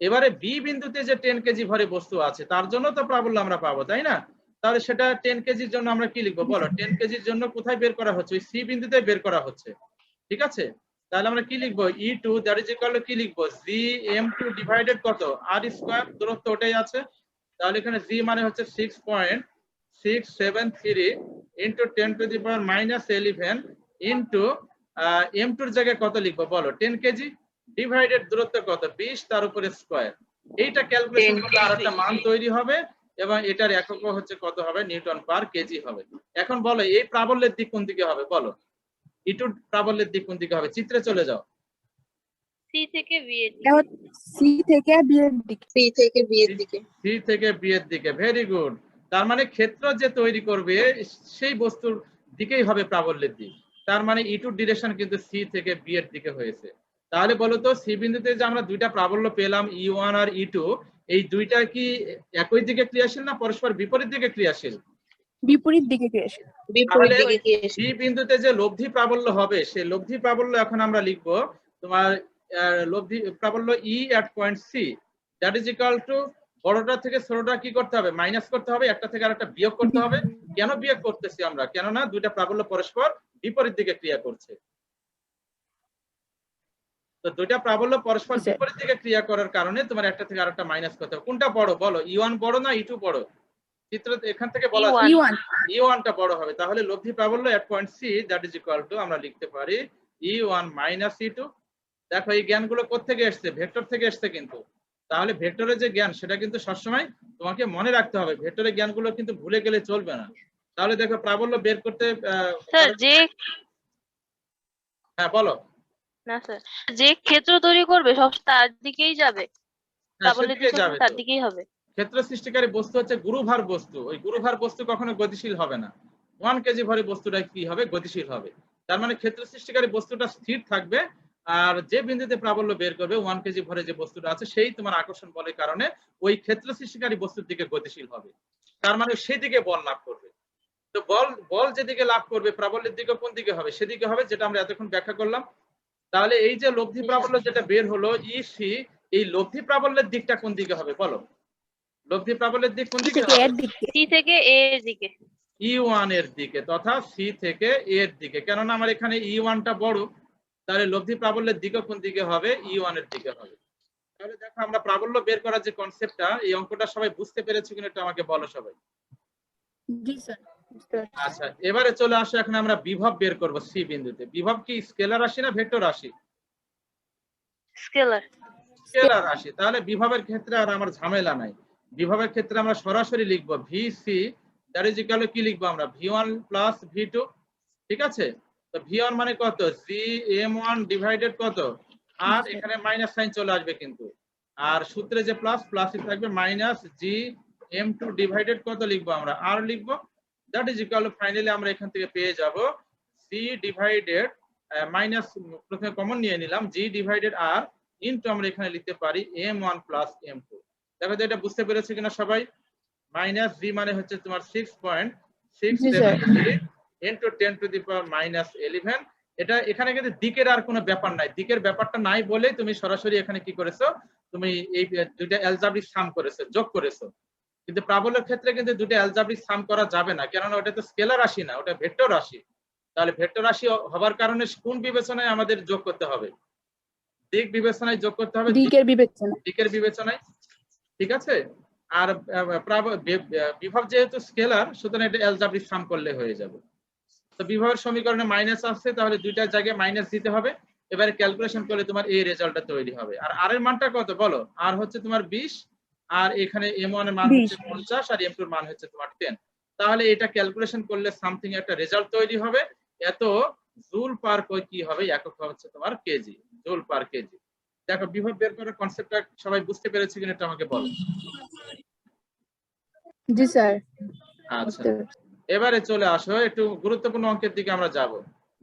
এবারে বি বিন্দুতে যে 10 কেজি ভরে বস্তু আছে তার জন্য তো প্রাবল্য আমরা পাবো তাই না? তাহলে সেটা 10 কেজির জন্য আমরা কি লিখবো বলো? 10 কেজির জন্য কোথায় বের করা হচ্ছে? ওই সি বিন্দুতে বের করা হচ্ছে। ঠিক আছে, তাহলে আমরা কি লিখবো? E2 that is equal two কি লিখবো? GM2 ডিভাইডেড কত? আর স্কয়ার, দূরত্ব ওটাই আছে। তাহলে এখানে জি মানে হচ্ছে 6.673 into 10 to the power minus 11 into M2 এর জায়গায় কত লিখবো বলো? 10 কেজি ডিভাইডেড দূরত্ব কত? 20, তার উপরে স্কয়ার। এইটা ক্যালকুলেশন করলে আর একটা মান তৈরি হবে এবং এটার একক হচ্ছে কত হবে? নিউটন পার কেজি হবে। এখন বলো এই প্রাবল্যের দিক কোন দিকে হবে বলো? E2 প্রাবল্যের দিক কোন দিকে হবে? চিত্রে চলে যাও। সি থেকে বি এর এটা দিকে। হচ্ছে সি থেকে বি এর দিকে। সি থেকে বি এর দিকে। সি থেকে বি এর দিকে, ভেরি গুড। তার মানে ক্ষেত্র যে তৈরি করবে সেই বস্তুর দিকেই হবে প্রাবল্যের দিক। তার মানে E2 ডিরেকশন কিন্তু সি থেকে বি এর দিকে হয়েছে। তাহলে বলো তো সি বিন্দুতে যে আমরা দুইটা প্রাবল্য পেলাম E1 আর E2, এই দুইটা কি একই দিকে ক্রিয়াশীল না পরস্পর বিপরীত দিকে ক্রিয়াশীল? বিপরীত দিকে ক্রিয়াশীল। বিপরীত দিকে কি বি বিন্দুতে যে লব্ধি প্রাবল্য হবে সেই লব্ধি প্রাবল্য এখন আমরা লিখবো তোমার লব্ধি প্রাবল্য E at point C that is equal two বড়টা থেকে ছোটটা কি করতে হবে? মাইনাস করতে হবে, একটা থেকে আরেকটা বিয়োগ করতে হবে। কেন বিয়োগ করতেছি আমরা? কেননা দুইটা প্রাবল্য পরস্পর বিপরীত দিকে ক্রিয়া করছে। তো দুইটা প্রাবল্য পরস্পর জি, স্যার। বিপরীত দিকে ক্রিয়া করার কারণে তোমার একটা থেকে আরেকটা মাইনাস করতে হবে। কোনটা বড় বলো, E1 বড় না E2 বড়? চিত্র এখান থেকে বলা E1 যায় E1 E1 টা বড় হবে। তাহলে লব্ধি প্রাবল্য at point C that is equal to আমরা লিখতে পারি E1 minus E2। দেখো এই জ্ঞানগুলো কোত্থেকে এসছে? ভেক্টর থেকে এসছে কিন্তু। তাহলে ভেক্টরের যে জ্ঞান সেটা কিন্তু সবসময় তোমাকে মনে রাখতে হবে, ভেক্টরের জ্ঞানগুলো কিন্তু ভুলে গেলে চলবে না। তাহলে দেখো প্রাবল্য বের করতে স্যার যে হ্যাঁ বলো। না স্যার যে ক্ষেত্র তৈরি করবে সব তার দিকেই যাবে, হ্যাঁ প্রাবল্যের সেদিকে দিশা যাবে তার তো। দিকেই হবে। ক্ষেত্র সৃষ্টিকারী বস্তু হচ্ছে গুরুভার বস্তু, ওই গুরুভার বস্তু কখনো গতিশীল হবে না। 1 কেজি ভরের বস্তুটা কি হবে? গতিশীল হবে। তার মানে ক্ষেত্র সৃষ্টিকারী বস্তুটা স্থির থাকবে, আর যে বিন্দুতে প্রাবল্য বের করবে 1 কেজি ভরে যে বস্তুটা আছে সেই তোমার আকর্ষণ বলের কারণে ওই ক্ষেত্র সৃষ্টিকারী বস্তুর দিকে গতিশীল হবে। তার মানে সেই দিকে বল লাভ করবে। তো বল বল যেদিকে লাভ করবে প্রাবল্যের দিকে কোন দিকে হবে? সেদিকে হবে, যেটা আমরা এতক্ষণ ব্যাখ্যা করলাম। তাহলে এই যে লব্ধি প্রাবল্য যেটা বের হলো ইসি, এই লব্ধি প্রাবল্যের দিকটা কোন দিকে হবে বলো? লব্ধি প্রাবল্যের দিক কোন E দিকে থেকে হবে? এর দিকে সি থেকে এ এর দিকে। E1 এর দিকে তথা সি থেকে এর দিকে, কেননা আমার এখানে E1 টা বড়। তাহলে লব্ধি প্রাবল্যের দিক কোন দিকে হবে? E1 এর দিকে হবে। তাহলে দেখো আমরা প্রাবল্য বের করার যে কনসেপ্টটা, এই অঙ্কটা সবাই বুঝতে পেরেছো কিনা এটা আমাকে বলো সবাই। জি স্যার বুঝতে পারছি। আচ্ছা এবারে চলে আসো, এখন আমরা বিভব বের করব সি বিন্দুতে। বিভব কি স্কেলার রাশি না ভেক্টর রাশি? স্কেলার। স্কেলার রাশি। তাহলে বিভবের ক্ষেত্রে আর আমার ঝামেলা নাই। বিভবের ক্ষেত্রে আমরা সরাসরি লিখবো ভিসি দ্যাট ইজ ইকুয়াল কি লিখবো আমরা? V1 plus V2। ঠিক আছে, তো V1 মানে কত? GM1 ডিভাইডেড কত, আর এখানে মাইনাস সাইন চলে আসবে কিন্তু, আর সূত্রে যে প্লাস প্লাসই থাকবে, মাইনাস GM2 ডিভাইডেড কত লিখবো আমরা? আর লিখবো। দ্যাট ইজ ইকুয়াল ফাইনালি আমরা এখান থেকে পেয়ে যাব C ডিভাইডেড মাইনাস, প্রথমে কমন নিয়ে নিলাম, G ডিভাইডেড R ইনটু আমরা এখানে লিখতে পারি M1 প্লাস M2। দেখো তো এটা বুঝতে পেরেছে কিনা সবাই? মাইনাস জি মানে হচ্ছে তোমার 6.673 into 10 to the power minus 11। এটা এখানে কিন্তু দিকের আর কোনো ব্যাপার নাই, দিকের ব্যাপারটা নাই বলেই তুমি সরাসরি এখানে কি করেছো, তুমি এই দুইটা অ্যালজাব্রিক সাম করেছো, যোগ করেছো। কিন্তু প্রাবল্যের ক্ষেত্রে কিন্তু দুটো অ্যালজাব্রিক সাম করা যাবে না, কেননা ওটা তো স্কেলার রাশি না, ওটা ভেক্টর রাশি। তাহলে ভেক্টর রাশি হবার কারণে কোন বিবেচনায় আমাদের যোগ করতে হবে? দিক বিবেচনায় যোগ করতে হবে, দিকের বিবেচনা। দিকের বিবেচনায়। ঠিক আছে, আর বিভব যেহেতু স্কেলার সুতরাং এটা অ্যালজাব্রিক সাম করলে হয়ে যাবে। তো বিভবের সমীকরণে মাইনাস আসছে, তাহলে দুইটার জায়গায় মাইনাস দিতে হবে। এবারে ক্যালকুলেশন করলে তোমার এই রেজাল্টটা তৈরি হবে। আর আর এর মানটা কত বলো? আর হচ্ছে তোমার 20, আর এখানে M1 এর মান হচ্ছে 50, আর M2 এর মান হচ্ছে তোমার 10। তাহলে এটা ক্যালকুলেশন করলে সামথিং একটা রেজাল্ট তৈরি হবে। এত জুল পার কি হবে? একক হচ্ছে তোমার কেজি, জুল পার কেজি। দেখো বিভব বের করার কনসেপ্টটা সবাই বুঝতে পেরেছে কিনা এটা আমাকে বলো। জি স্যার আচ্ছা বুঝতে পারছি। এবারে চলে আসো, একটু গুরুত্বপূর্ণ অঙ্কের দিকে আমরা যাব।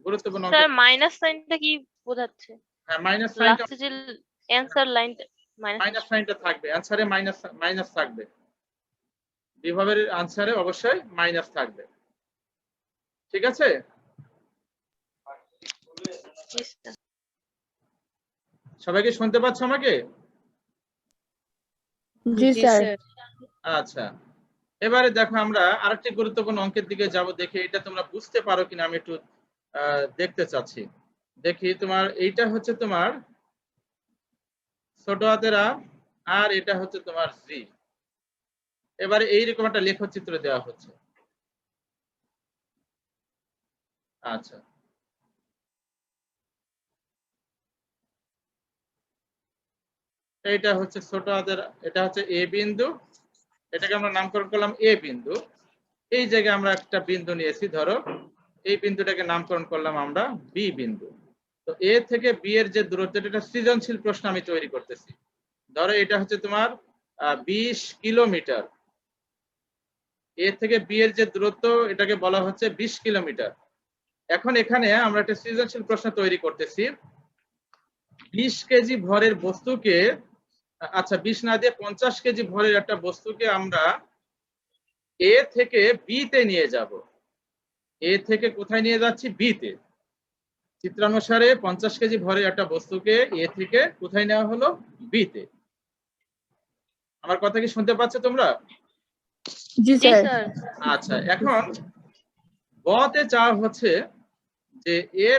গুরুত্বপূর্ণ স্যার অঙ্কের, মাইনাস সাইনটা কি বোঝাচ্ছে? হ্যাঁ মাইনাস সাইনটা, লাস্টে যে অ্যানসার লাইনটা মাইনাস মাইনাস। সাইনটা থাকবে, অ্যানসারে মাইনাস মাইনাস থাকবে, বিভবের আনসারে অবশ্যই মাইনাস থাকবে। ঠিক আছে, সবাইকে শুনতে পাচ্ছ আমাকে? জি স্যার আচ্ছা এবারে দেখো আমরা আরেকটি গুরুত্বপূর্ণ অঙ্কের দিকে যাব, দেখি এটা তোমরা বুঝতে পারো কিনা আমি একটু দেখতে চাচ্ছি। দেখি তোমার এইটা হচ্ছে তোমার ছোট হাতের আ, আর এটা হচ্ছে তোমার জি। এবারে এইরকম একটা লেখচিত্র দেওয়া হচ্ছে। আচ্ছা এইটা হচ্ছে ছোট হাতের, এটা হচ্ছে এ বিন্দু, এটাকে আমরা নামকরণ করলাম এ বিন্দু। এই জায়গায় আমরা একটা বিন্দু নিয়েছি, ধরো এই বিন্দুটাকে নামকরণ করলাম আমরা বি বিন্দু। তো এ থেকে বি এর যে দূরত্ব, এটা সৃজনশীল প্রশ্ন আমি তৈরি করতেছি। ধরো এটা হচ্ছে তোমার 20 কিলোমিটার। এ থেকে বি এর যে দূরত্ব এটাকে বলা হচ্ছে 20 কিলোমিটার। এখন এখানে আমরা একটা সৃজনশীল প্রশ্ন তৈরি করতেছি। 20 কেজি ভরের বস্তুকে, আচ্ছা 20 না দিয়ে 50 কেজি ভরের একটা বস্তুকে আমরা এ থেকে বি তে নিয়ে যাব। এ থেকে কোথায় নিয়ে যাচ্ছি? বি তে। চিত্রানুসারে 50 কেজি ভরের একটা বস্তুকে এ থেকে কোথায় নেওয়া হলো? বি তে। আমার কথা কি শুনতে পাচ্ছ তোমরা? জি জি স্যার স্যার। আচ্ছা এখন ব তে চাওয়া হচ্ছে যে এ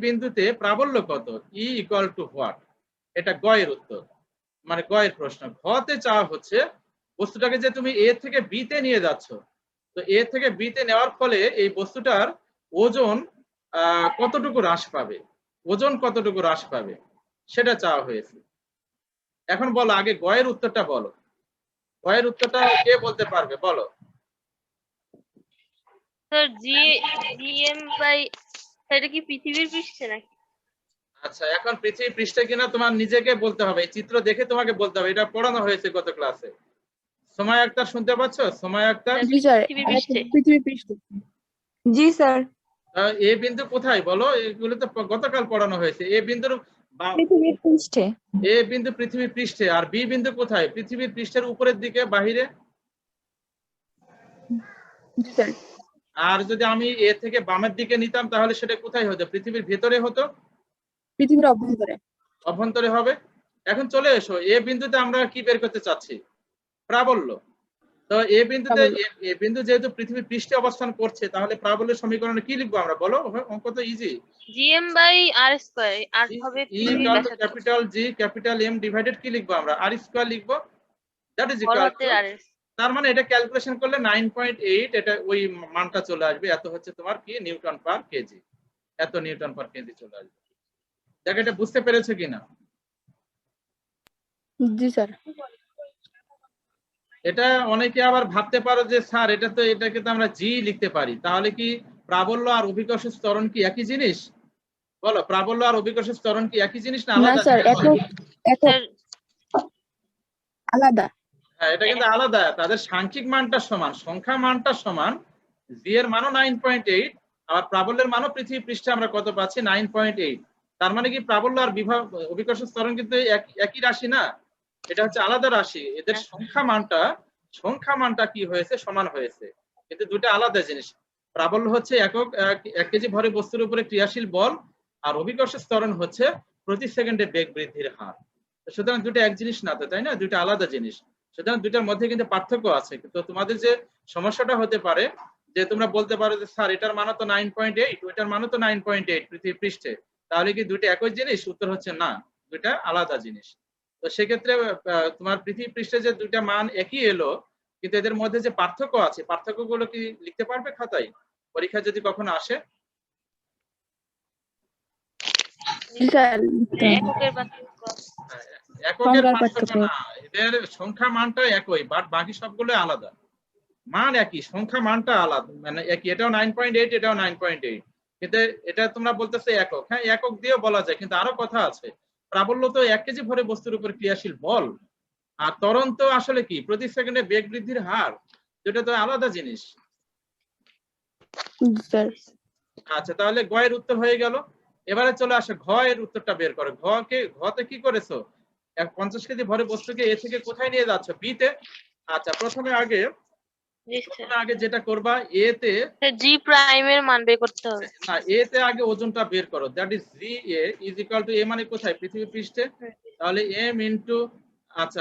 বিন্দুতে প্রাবল্য কত, ই ইকুয়াল টু হোয়াট, এটা গ এর উত্তর, মানে গ এর প্রশ্ন। ঘতে চাওয়া হচ্ছে বস্তুটাকে যে তুমি এ থেকে বি তে নিয়ে যাচ্ছ, তো এ থেকে বি তে নেওয়ার ফলে এই বস্তুটার ওজন কতটুকু হ্রাস পাবে, ওজন কতটুকু হ্রাস পাবে সেটা চাওয়া হয়েছে। এখন বলো আগে গ এর উত্তরটা বলো, গ এর উত্তরটা কে বলতে পারবে বলো। স্যার জিএম বাই, এটা কি পৃথিবীর পৃষ্ঠে নাকি? আচ্ছা, এখন পৃথিবী পৃষ্ঠে কিনা তোমার নিজেকে বলতে হবে, এই চিত্র দেখে তোমাকে বলতে হবে, এটা পড়ানো হয়েছে গত ক্লাসে। সময় আক্তার শুনতে পাচ্ছ? সময় আক্তার, জি স্যার, পৃথিবীর পৃষ্ঠে। পৃথিবী পৃষ্ঠ। জি স্যার, এ বিন্দু কোথায় বলো, এগুলো তো গতকাল পড়ানো হয়েছে। এ বিন্দুর পৃথিবীর পৃষ্ঠে। এ বিন্দু পৃথিবীর পৃষ্ঠে, আর বি বিন্দু কোথায়, পৃথিবীর পৃষ্ঠের উপরের দিকে বাহিরে। জি স্যার, আর যদি আমি এ থেকে বামের দিকে নিতাম তাহলে সেটা কোথায় হতো, পৃথিবীর ভেতরে হতো, পৃথিবীর অভ্যন্তরে। অভ্যন্তরে হবে। এখন চলে এসো, এ বিন্দুতে আমরা কি বের করতে চাচ্ছি, প্রাবল্য। তো এ বিন্দুতে এ বিন্দু যেহেতু পৃথিবীর পৃষ্ঠে অবস্থান করছে, তাহলে প্রাবল্যের সমীকরণে কি লিখবো আমরা বলো, অঙ্ক তো easy. GM by R square, R হবে ই পৃথিবীর ইকুয়াল টু ব্যাসার্ধ, capital G capital M divided কি লিখবো আমরা, আর স্কয়ার লিখবো, দ্যাট ইজ বড় ইকুয়াল টু, হাতের আর এস। তার মানে এটা ক্যালকুলেশন করলে 9.8, এটা ওই মানটা চলে আসবে, এত হচ্ছে তোমার কি নিউটন পার কেজি, এত নিউটন পার কেজি চলে আসবে। দেখো এটা বুঝতে পেরেছো কিনা। জি স্যার। এটা অনেকে আবার ভাবতে পারো যে স্যার এটাকে তো আমরা জি লিখতে পারি, তাহলে কি প্রাবল্য আর অভিকর্ষের ত্বরণ কি একই জিনিস, বলো প্রাবল্য আর অভিকর্ষের ত্বরণ কি একই জিনিস না না আলাদা স্যার, জিনিস? একক একক স্যার আলাদা। হ্যাঁ, এটা কিন্তু আলাদা, তাদের সাংখ্যিক মানটা সমান, সংখ্যা মানটা সমান, জি এর মানও 9.8, আর প্রাবল্যের মানও পৃথিবী পৃষ্ঠে আমরা কত পাচ্ছি 9.8। তার মানে কি প্রাবল্য আর অভিকর্ষের ত্বরণ কিন্তু একই রাশি না, এটা হচ্ছে আলাদা রাশি, এদের সংখ্যা মানটা কি হয়েছে, সমান হয়েছে, কিন্তু দুটো আলাদা জিনিস। প্রাবল্য হচ্ছে একক 1 কেজি ভরে বস্তুর উপরে ক্রিয়াশীল বল, আর অভিকর্ষের ত্বরণ হচ্ছে প্রতি সেকেন্ডে বেগ বৃদ্ধির হার। সুতরাং দুটো এক জিনিস না তো, তাই না, দুটো আলাদা জিনিস। সুতরাং দুটার মধ্যে কিন্তু পার্থক্য আছে। তো তোমাদের যে সমস্যাটা হতে পারে যে তোমরা বলতে পারো যে স্যার এটার মান তো 9.8, ওইটার মান তো 9.8 পৃথিবী পৃষ্ঠে, তাহলে কি দুটো একই জিনিস, উত্তর হচ্ছে না, দুটা আলাদা জিনিস। তো সেক্ষেত্রে তোমার পৃথিবী পৃষ্ঠে যে দুইটা মান একই এলো, কিন্তু এদের মধ্যে যে পার্থক্য আছে, পার্থক্যগুলো কি লিখতে পারবে খাতায়, পরীক্ষা যদি কখনো আসে? জি স্যার, এককের পার্থক্য। এককের সংখ্যার পার্থক্য পার্থক্য। না, এদের সংখ্যা মানটা একই, বাট বাকি সবগুলো আলাদা। মান একই, সংখ্যা মানটা আলাদা, মানে একই, এটাও 9.8, এটাও 9.8, কিন্তু এটা তোমরা বলতেছো একক। হ্যাঁ, একক দিয়েও বলা যায়, কিন্তু আরো কথা আছে। প্রাবল্য তো 1 কেজি ভরে বস্তুর উপর ক্রিয়াশীল বল, আর ত্বরণ তো আসলে কি প্রতি সেকেন্ডে বেগ বৃদ্ধির হার, যেটা তো আলাদা জিনিস। জি স্যার। আচ্ছা, তাহলে গ এর উত্তর হয়ে গেল। এবারে চলে আসে ঘ এর উত্তরটা বের করো। ঘতে কি করেছো, 50 কেজি ভরে বস্তুকে এ থেকে কোথায় নিয়ে যাচ্ছ, বি তে। আচ্ছা, প্রথমে আগে যেটা করবা, এ তে জি প্রাইমের মান বের করতে হবে। না, এ তে আগে ওজনটা বের করো, that is G A is equal to, A মানে কোথায়, পৃথিবী পৃষ্ঠে, তাহলে এম ইনটু, আচ্ছা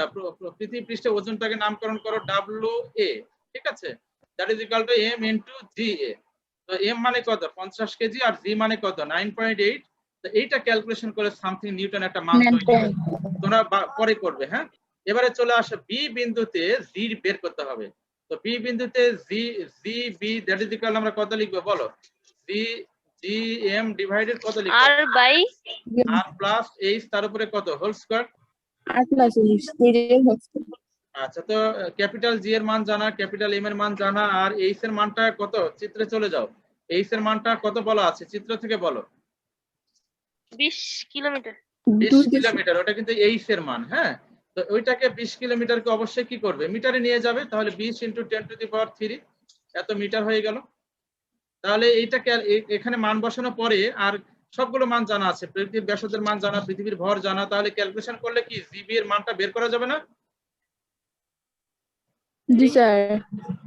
পৃথিবী পৃষ্ঠে ওজনটাকে নামকরণ করো ডাব্লিউ এ, ঠিক আছে, that is equal to M into G A. তো এম মানে কত 50 কেজি, আর জি মানে কত 9.8। তো এইটা ক্যালকুলেশন করে সামথিং নিউটন একটা মান তৈরি হয়, তোমরা পরে করবে। হ্যাঁ, এবারে চলে আসো বি বিন্দুতে জি বের করতে হবে। তো বি বিন্দুতে G B that is equal, আমরা কত লিখবো বলো, জি জি এম ডিভাইডেড কত লিখবো, আর বাই আর প্লাস এইচ, তার উপরে কত হোল স্কয়ার। আর প্লাস আচ্ছা, তো ক্যাপিটাল জি এর মান জানা, ক্যাপিটাল এম এর মান জানা, আর এইচ এর মানটা কত, চিত্রে চলে যাও, এইচ এর মানটা কত বলা আছে চিত্র থেকে বলো, 20 কিলোমিটার। 20 কিলোমিটার, ওটা কিন্তু এইচ এর মান। হ্যাঁ, তো ওইটাকে 20 কিলোমিটারকে অবশ্যই কি করবে, মিটারে নিয়ে যাবে, তাহলে 20 × 10⁻³ এত মিটার হয়ে গেল। তাহলে এইটাকে এখানে মান বসানোর পরে আর সবগুলো মান জানা আছে, পৃথিবীর ব্যাসার্ধের মান জানা, পৃথিবীর ভর জানা, তাহলে ক্যালকুলেশন করলে কি জিবি এর মানটা বের করা যাবে না? জি স্যার।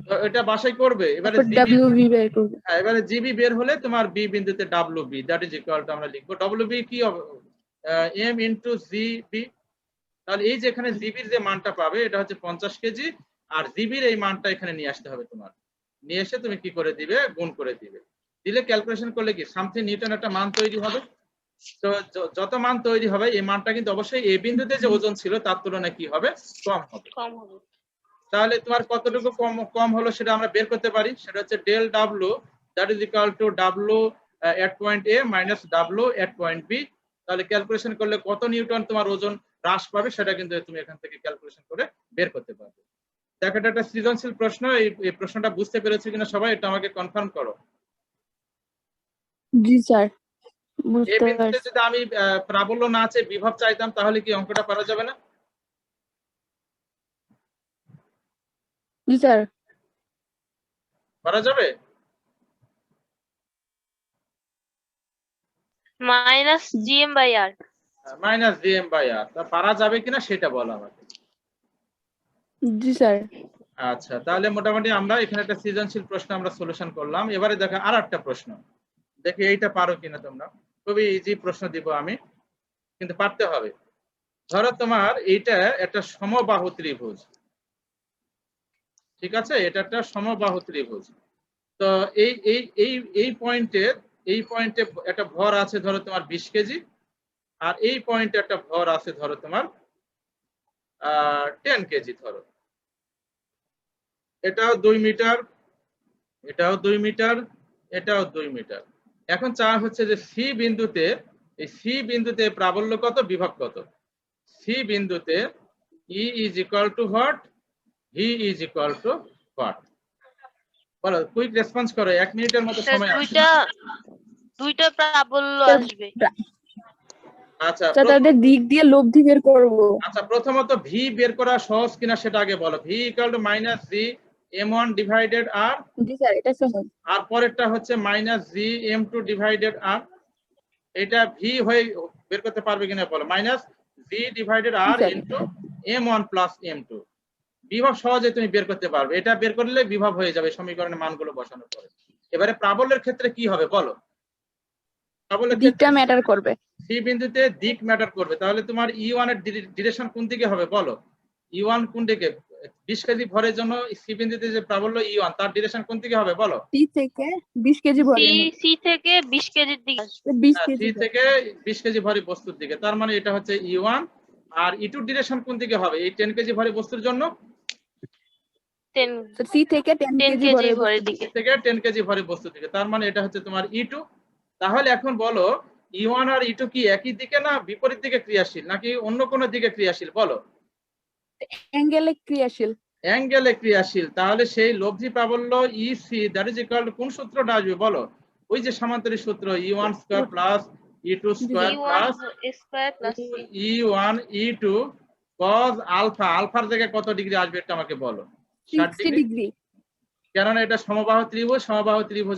তো এটা বাসাই করবে। এবারে ডব্লিউবি বের করব। হ্যাঁ, এবারে জিবি বের হলে তোমার বি বিন্দুতে WB that is equal two, আমরা লিখবো ডব্লিউবি কি এম ইনটু জিবি। তাহলে এই যে এখানে জিবির যে মানটা পাবে এটা হচ্ছে 50 কেজি, আর জিবির এই মানটা এখানে নিয়ে আসতে হবে তোমার, নিয়ে এসে তুমি কি করে দিবে, গুণ করে দিবে। দিলে ক্যালকুলেশন করলে কি সামথিং নিউটন একটা মান তৈরি হবে। তো যত মান তৈরি হবে এই মানটা কিন্তু অবশ্যই এ বিন্দুতে যে ওজন ছিল তার তুলনায় কি হবে, কম হবে। কম হবে। তাহলে তোমার কতটুকু কম হলো সেটা আমরা বের করতে পারি। সেটা হচ্ছে del W that is equal to W at point A minus W at point B. তাহলে ক্যালকুলেশন করলে কত নিউটন তোমার ওজন হ্রাস পাবে সেটা কিন্তু তুমি এখান থেকে ক্যালকুলেশন করে বের করতে পারবে। দেখো এটা একটা সৃজনশীল প্রশ্ন, এই প্রশ্নটা বুঝতে পেরেছো কিনা সবাই এটা আমাকে কনফার্ম করো। জি স্যার, এই বুঝতে বিন্দুতে পারছি। যদি আমি প্রাবল্য না আছে বিভব চাইতাম তাহলে কি অঙ্কটা করা যাবে না? জি স্যার। করা যাবে? Minus GM by R. Minus GM by R, তা পারা যাবে কিনা সেটা বলো আমাকে। জি স্যার। আচ্ছা, তাহলে মোটামুটি আমরা এখানে একটা সৃজনশীল প্রশ্ন আমরা সলিউশন করলাম। এবারে দেখো আর একটা প্রশ্ন, দেখি এইটা পারো কিনা তোমরা। খুবই ইজি প্রশ্ন দিব আমি, কিন্তু পারতে হবে। ধরো তোমার এইটা একটা সমবাহু ত্রিভুজ, ঠিক আছে? এটা একটা সমবাহু ত্রিভুজ। তো এই এই এই এই পয়েন্টে একটা ভর আছে ধরো তোমার 20 কেজি, আর এই পয়েন্টে একটা ভর আছে ধরো তোমার 10 কেজি ধরো। এটাও 2 মিটার, এটাও 2 মিটার, এটাও 2 মিটার। এখন চাওয়া হচ্ছে যে সি বিন্দুতে, এই সি বিন্দুতে প্রাবল্য কত, বিভব কত। সি বিন্দুতে E is equal to what, V is equal to what. বলো, কুইক রেসপন্স করো, 1 মিনিটের মতো স্যার সময় আছে। দুইটা প্রাবল্য আসবে। আচ্ছা স্যার তাদের দিক দিয়ে লব্ধি বের করব। আচ্ছা, প্রথমত ভি বের করা সহজ কিনা সেটা আগে বলো। V equal to minus G m1 divided R, জি স্যার, এটা সহজ। আর পরেরটা হচ্ছে মাইনাস জি m2 ডিভাইডেড আর। এটা ভি হয়ে বের করতে পারবে কিনা বলো। Minus G divided R sir. Into m1 plus m2। বিভব সহজে তুমি বের করতে পারবে, এটা বের করলে বিভব হয়ে যাবে সমীকরণের মানগুলো বসানোর পরে। এবারে প্রাবল্যের ক্ষেত্রে কি হবে বলো। প্রাবল্যের দিকটা ক্ষেত্রে ম্যাটার করবে। সি বিন্দুতে দিক ম্যাটার করবে। তাহলে তোমার E1 এর ডিরেকশন কোন দিকে হবে বলো। E1 কোন দিকে? 20 কেজি ভরের জন্য সি বিন্দুতে যে প্রাবল্য E1 তার ডিরেকশন কোন দিকে হবে বলো। সি থেকে 20 কেজি ভরের মধ্যে। সি থেকে 20 কেজির দিকে আসবে। 20 সি কেজি থেকে 20 কেজি ভরি বস্তুর দিকে, তার মানে এটা হচ্ছে E1। আর E2 ডিরেকশন কোন দিকে হবে এই 10 কেজি ভরি বস্তুর জন্য? 10 সি থেকে 10 কেজি কেজি ভরের ভরের বস্তু। দিকে। থেকে 10 কেজি ভরি বস্তুর দিকে, তার মানে এটা হচ্ছে তোমার E2। তাহলে এখন বলো E1 আর E2 কি একই দিকে না বিপরীত দিকে ক্রিয়াশীল, নাকি অন্য কোনো দিকে ক্রিয়াশীল বলো। অ্যাঙ্গেলে ক্রিয়াশীল। অ্যাঙ্গেলে ক্রিয়াশীল। তাহলে সেই লব্ধি প্রাবল্য EC that is equal to কোন সূত্রটা আসবে বলো। ওই যে সামান্তরিক সূত্র E1 square plus E2 square plus square plus 2E1 E2 cos alpha. আলফার জায়গায় কত ডিগ্রি আসবে এটা আমাকে বলো। 60 60 ডিগ্রি। ডিগ্রি। কেননা এটা সমবাহু ত্রিভুজ, সমবাহু ত্রিভুজ